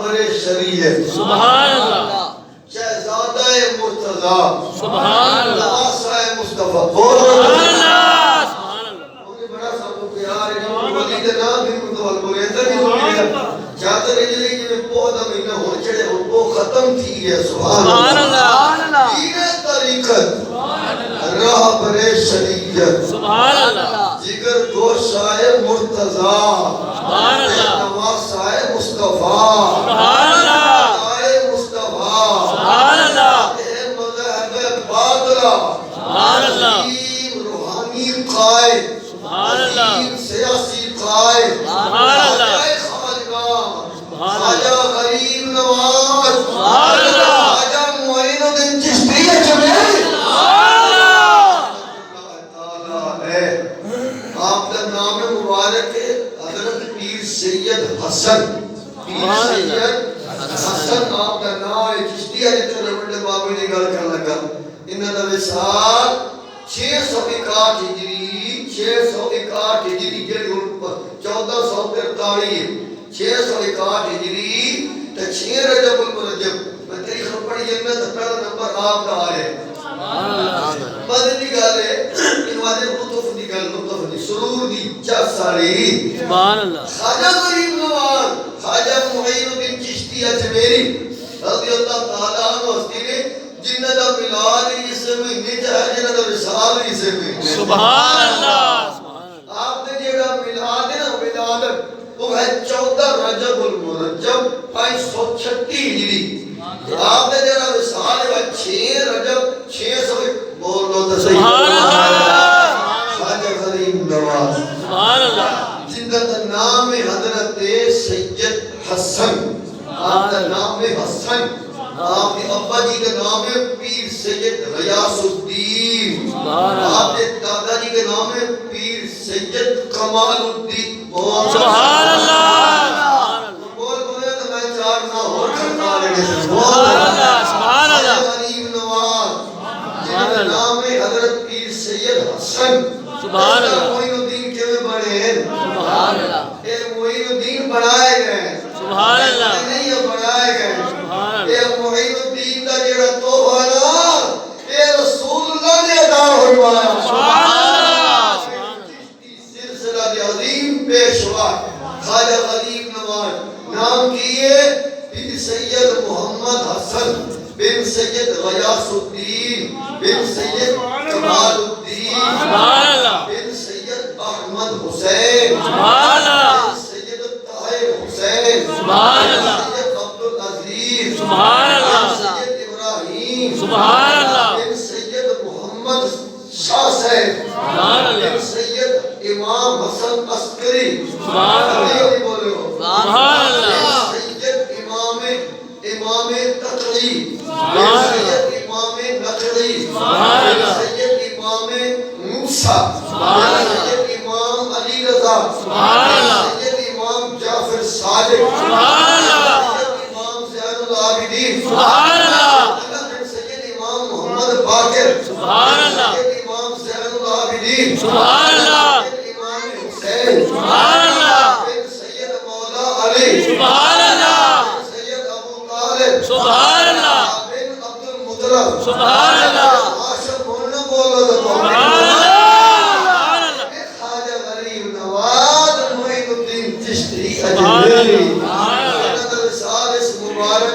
رہبر شریعت سبحان اللہ شہزادہ مرتضی سبحان اللہ آسا مصطفیٰ سبحان اللہ مجھے بڑا سب کو پیار ہے ولی دے نام بھی متول بولے اندر بھی ہو گیا چاہتے رہے جلے کہ میں پودا مہینہ ہو چڑے ہو وہ ختم تھی ہے سبحان اللہ دین طریقت رہبر شریعت سبحان اللہ جگر گوشائے مرتضی سبحان اللہ نواسائے مصطفیٰ سبحان اللہ آئے مصطفیٰ سبحان اللہ اے مذہب باطلہ سبحان اللہ عظیم روحانی قائد سبحان اللہ عظیم سیاسی قائد سبحان اللہ خواجگاہ خواجہ غریب نواز سبحان اللہ خواجہ معین الدین چشتی اجمیری آپ کا نام مبارک ہے حضرت پیر سید حسن پیر سید حسن آپ کا نام ہے چشتی ہے جتنے بڑے بابی نے گل کر لگا انہاں دا وصال 661 ہجری جڑی 1443 661 ہجری تے 6 رجب المرجب میں تاریخ پڑھی جنت پہلا نمبر آپ کا آئے مدنی گل ہے انوادے لطف دی گل لطف دی سرور دی 4 سالی سبحان اللہ خواجہ غریب نواز خواجہ معین الدین چشتی اجمیری رضی اللہ تعالیٰ عنہ ہستی نے جنہ دا ملاد اس مہینے چاہے جنہ دا وصال اس مہینے سبحان اللہ آپ نے جیڑا ملاد ہے نا ملاد وہ ہے 14 رجب المرجب 536 ہجری آپ نے جیڑا وصال ہے 6 رجب 600 بول لو تو صحیح سبحان اللہ خواجہ غریب نواز سبحان اللہ جن کا نام ہے حضرت سید حسن آپ کا نام ہے حسن آپ کے ابا جی کا نام ہے پیر سید غیاث الدین آپ کے دادا جی کا نام ہے پیر سید کمال الدین سبحان اللہ بول بولے تو میں 4 نہ اور کھڑا لگے سبحان اللہ سبحان اللہ غریب نواز جن کا نام ہے حضرت پیر سید حسن سبحان اللہ معین الدین کے میں بڑے ہیں سبحان اللہ اے معین الدین بڑھائے گئے سبحان اللہ نہیں یہ بڑھائے گئے سبحان اللہ اے معین الدین دا جڑا توحفہ نا اے رسول اللہ نے عطا فرمایا سبحان اللہ سلسلہ دی عظیم پیشوا خواجہ غریب نواز نام کیے پیر سید محمد حسن بن سید غیاث الدین بن سید کمال الدین سبحان اللہ بن سید احمد حسین سبحان اللہ بن سید طاہر حسین سبحان اللہ سید عبدالعزیز سبحان اللہ سید ابراہیم سبحان اللہ بن سید محمد شاہ صاحب سبحان اللہ بن سید امام حسن عسکری سبحان اللہ سبحان اللہ سید امام تقی سبحان سید امام نقلی سبحان اللہ سید امام موسیٰ سبحان اللہ سید امام علی رضا سبحان اللہ سید امام جعفر صادق سبحان اللہ سید امام زین العابدین سبحان اللہ سید امام محمد باقر سبحان اللہ سید امام زین العابدین سبحان اللہ سید امام حسین سبحان اللہ سید مولا علی سبحان اللہ سید ابو طالب سبحان اللہ بن عبد المطلب سبحان اللہ عاشق بولنا بولو تو سبحان اللہ خواجہ غریب نواز معین الدین چشتی سبحان اللہ اجمیری سبحان اللہ وصال اس مبارک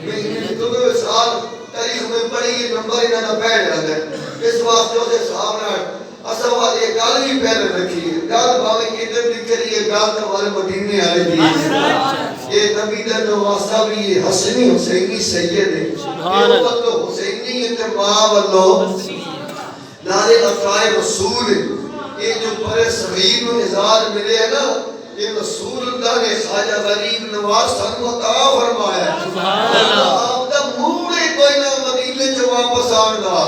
کیونکہ وصال تاریخ میں بڑی نمبر انہوں نے پہل جاتے ہیں اس واسطے اسے صاحب نے اصل والی یہ گل بھی پہلے رکھی ہے گل بھاویں کہ ادھر نکلی ہے گل تو والے مدینے والے دی یہ نبی دا نواسا بھی یہ حسنی حسینی سید ہے یہ واللہ حسینی اتباع واللہ نارے عطائے رسول ہے یہ جو برے صغیر و نظار ملے ہیں نا یہ رسول اللہ نے خواجہ غریب نواز سن عطا فرمایا ہے آپ دا موڑے کوئی نہ مدینے جو واپس آنگا